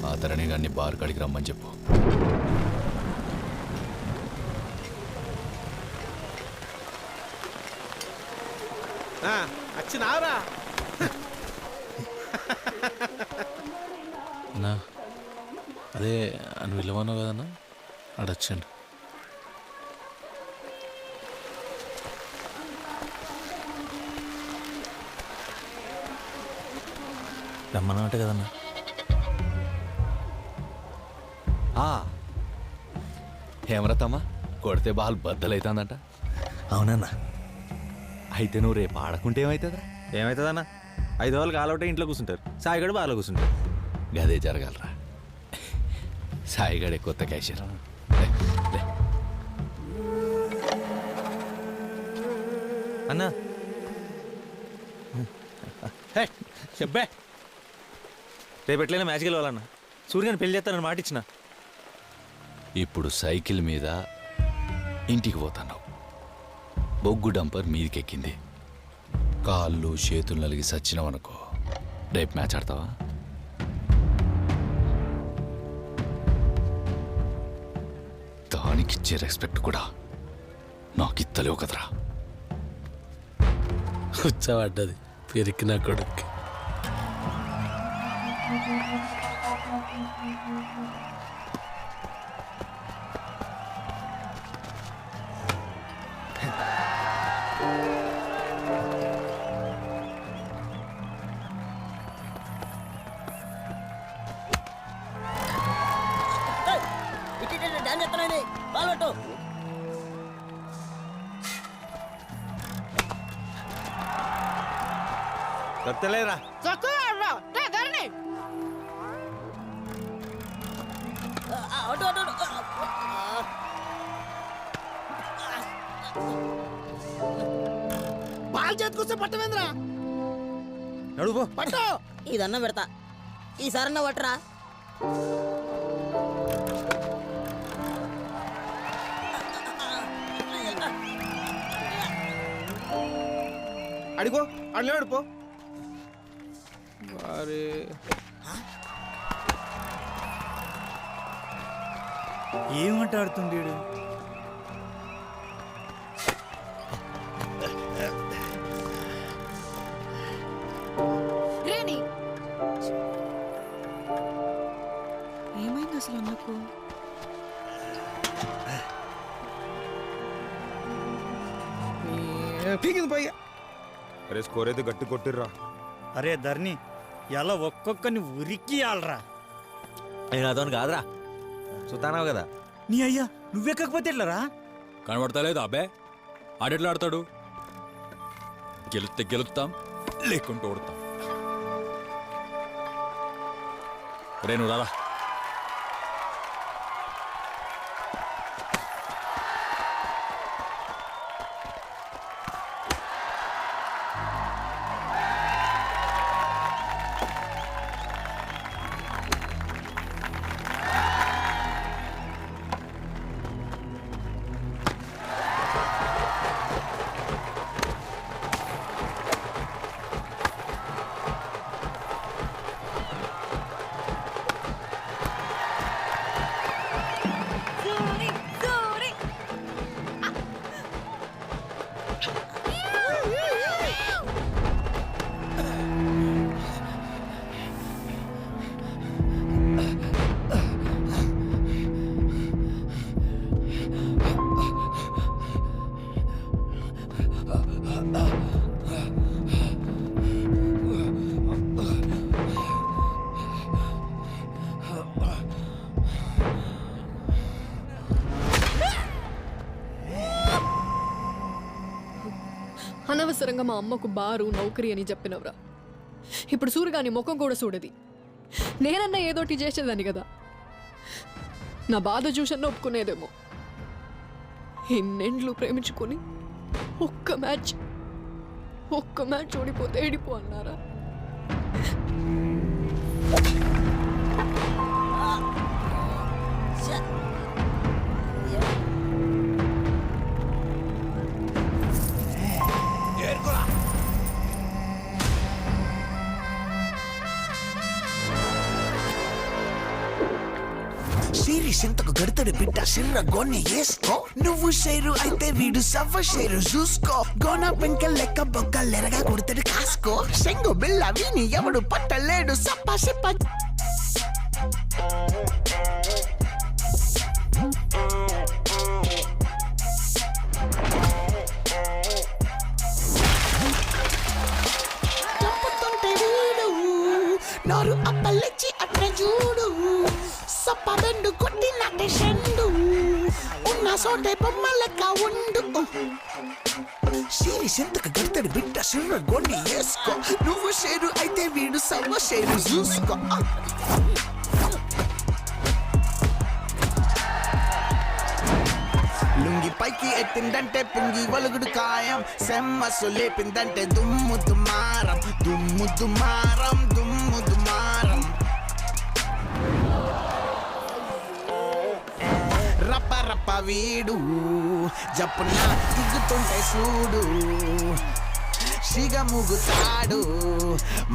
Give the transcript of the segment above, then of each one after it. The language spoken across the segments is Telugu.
ఆ ధరణి గారిని బార్ కాడికి రమ్మని చెప్పు. వచ్చినావురా అన్నా అదే అని విలువన్నావు కదన్నా అడొచ్చండి. రమ్మన్నమాట కదన్నా. హేమరతమ్మ కొడితే బాల్ బద్దలైతుందంట. అవునన్నా. అయితే నువ్వు రేపు ఆడకుంటే ఏమవుతుందా? ఏమవుతుందన్నా 5 రోజులు కాలవుటే ఇంట్లో కూర్చుంటారు, సాయిగడు బాగా కూర్చుంటారు. గదే జరగాలరా. సాయిగడే కొత్త క్యాషియర్. అన్నా చెప్పే రేపు ఎట్లయినా మ్యాచ్కి వెళ్ళాలన్నా. సూర్యని పెళ్లి చేస్తానని మాట ఇచ్చిన. ఇప్పుడు సైకిల్ మీద ఇంటికి పోతాను. బొగ్గు డంపర్ మీదికెక్కింది. కాళ్ళు చేతులు నలిగి సచ్చినావనుకో, రేపు మ్యాచ్ ఆడతావా? దానికిచ్చే రెస్పెక్ట్ కూడా నాకు ఇత్తలేవు కదరా. కూర్చోబడ్డది పెరికిన కొడుక్కి. దొరకలేరా? బాల్ చేతికొస్తే పట్టవేంద్రా? నడుపో పట్టు. ఇదన్నా పెడతా, ఈసారన్నా పట్టరా. అడిగో అడిలే అడిపో. ఏమంట ఆడుతుంది వీడు? ఏమైంది అసలు నాకు? పీకింది పైగా. అరే స్కోర్ అయితే గట్టి కొట్టిర్రా. అరే ధర్ని ఎలా ఒక్కొక్కరిని ఉరికి ఆలరా. నేను అతను కాదురా, సుతానావు కదా. నీ అయ్యా నువ్వెక్కకపోతే ఎట్లరా? కనబడతలేదు అబ్బే. ఆడెట్లా ఆడతాడు? గెలుస్తే గెలుస్తాం, లేకుంటూ ఓడతాం. రేణు రారా. అనవసరంగా మా అమ్మకు బారు నౌకరీ అని చెప్పినవరా. ఇప్పుడు సూర్యగాని ముఖం కూడా చూడది. నేనన్నా ఏదోటి చేసేదాన్ని కదా. నా బాధ చూసన్నా ఒప్పుకునేదేమో. ఎన్నెండ్లు ప్రేమించుకొని ఒక్క మ్యాచ్ ఓడిపోతే ఏడిపో అన్నారా? సిరి సింతకు గడుతడు బిడ్డ సిర్ర గోని వేసుకో నువ్వు షేరు అయితే వీడు సవ్వ షేరు చూసుకో గోన పెంక లెక్క బొగ్గలెరగా కొడుతాడు కాసుకో శంగు బిల్ల వీని ఎవడు పట్టలేడు సప్ప సిప్ప నోరు అప్పలెచ్చి అట్ట చూడు సప్ప బెండు కొట్టినట్టే షెండు ఉన్న సోటే బొమ్మ లెక్క ఉండు సిరి సింతకు గడతడు బిడ్డ సిర్ర గొండి వేసుకో నువ్వు షేరు అయితే వీడు సవ్వ షేరు చూసుకో లుంగి పైకి ఎత్తిందంటే పుంగి వలుగుడు ఖాయం సెమ్మసు లేపిందంటే దుమ్ము దుమారం దుమ్ము దుమారం దుమ్ము దుమారం రప్ప రప్ప వీడు జప్పున దిగుతుంటే చూడు సిగ ముగుతాడు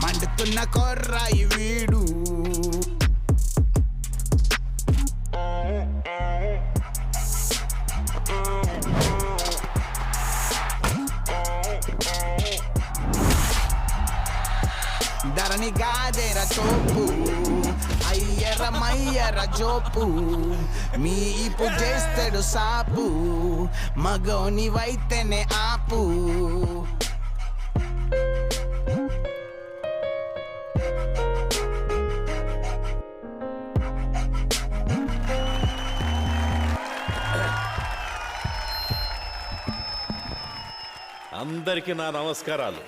మండుతున్న కొర్రాయి వీడు ధరణి గాదెర తోపు అయ్యర మయ్యర జోపు మీపు చేస్తాడు సాపు మగోని వైతేనే ఆపు అందరికీ నా నమస్కారాలు.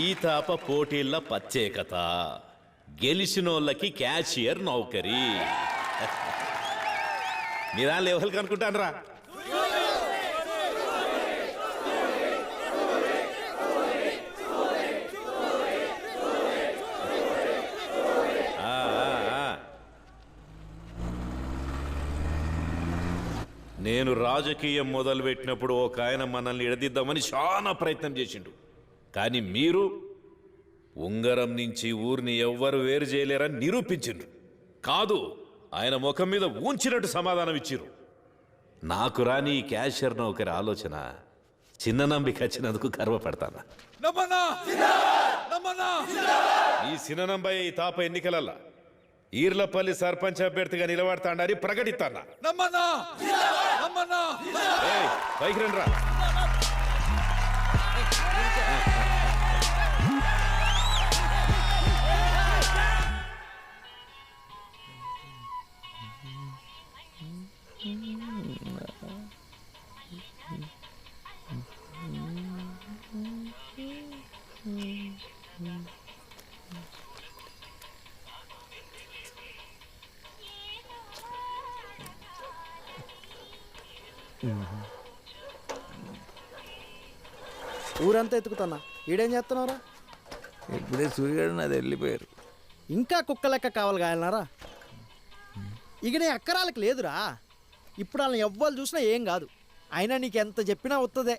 ఈ తాప పోటీల ప్రత్యేకత గెలిచినోళ్ళకి క్యాషియర్ నౌకరీ. మీరా లెవెల్ కనుకుంటానరా? నేను రాజకీయం మొదలుపెట్టినప్పుడు ఒక ఆయన మనల్ని ఎడదిద్దామని చాలా ప్రయత్నం చేసిండు. కానీ మీరు ఉంగరం నుంచి ఊరిని ఎవ్వరు వేరు చేయలేరని నిరూపించిండ్రు. కాదు, ఆయన ముఖం మీద ఊంచినట్టు సమాధానం ఇచ్చిర్రు. నాకు రాని ఈ క్యాషియర్ నౌకరి ఆలోచన చిన్న నంబికి వచ్చినందుకు గర్వపడతాను. ఈ చిన్ననంబై ఈ తాప ఎన్నికలల్లా ఈర్లపల్లి సర్పంచ్ అభ్యర్థిగా నిలబడతాడని ప్రకటిస్తానా. పైకి రండి రా. ఊరంతా ఎత్తుకుతున్నా. ఈడేం చేస్తున్నారా? ఇప్పుడే సూర్యుడు నాది వెళ్ళిపోయారు. ఇంకా కుక్క లెక్క కావాలి కాయలనారా? ఇక నీ అక్కరాలకు లేదురా. ఇప్పుడు వాళ్ళని ఎవ్వరు చూసినా ఏం కాదు. అయినా నీకు ఎంత చెప్పినా వస్తుందే.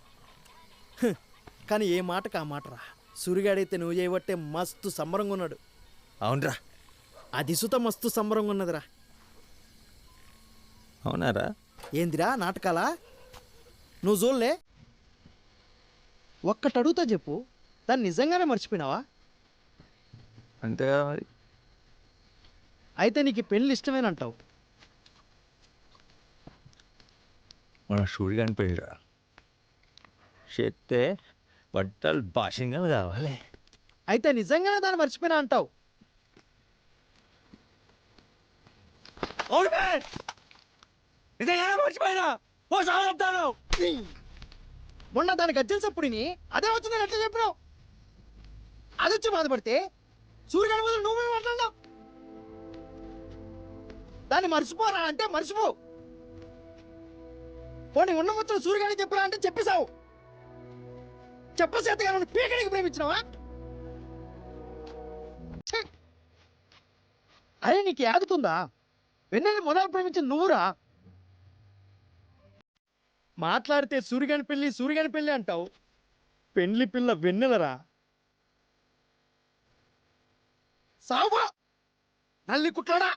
కానీ ఏ మాటకు ఆ మాటరా. సూర్యుగాడైతే నువ్వు చేయబట్టే మస్తు సంబరంగా ఉన్నాడు. అవునరా? అది సుత మస్తు సంబరంగా ఉన్నదిరా. అవునారా? ఏందిరా నాటకాలా? నువ్వు చూడలే? ఒక్కటి అడుగుతా చెప్పు, దాన్ని నిజంగానే మర్చిపోయినావా? అంతే కదా మరి. అయితే నీకు పెళ్ళి ఇష్టమేనంటావు. మన సూర్యుడు అనిపోయిరా చెప్తే బట్టలు భాషంగా కావాలి. అయితే నిజంగానే దాన్ని మర్చిపోయినా అంటావు. మర్చిపోయినా మొన్న దానికి అజ్జలసప్పుడు అదే వచ్చిందని ఎట్లా చెప్పినావు? అది వచ్చి బాధపడితే సూర్యుడు మొదలు నువ్వే మాట్లాడినావు. దాన్ని మర్చిపోరా అంటే మర్చిపో. పోనీ ఉన్న మొత్తం సూర్యుడిని చెప్పరా అంటే చెప్పేశావు. చెప్పసేతగా నన్ను పీకడికి ప్రేమించినావా? అరే నీకు యాదుతుందా? వెన్నెల్ని మొదలు ప్రేమించిన నువ్వురా. మాట్లాడితే సూర్యుని పెళ్ళి అంటావు. పెళ్లి పిల్ల వెన్నెలరా. సావా నల్లి కుట్లాడా.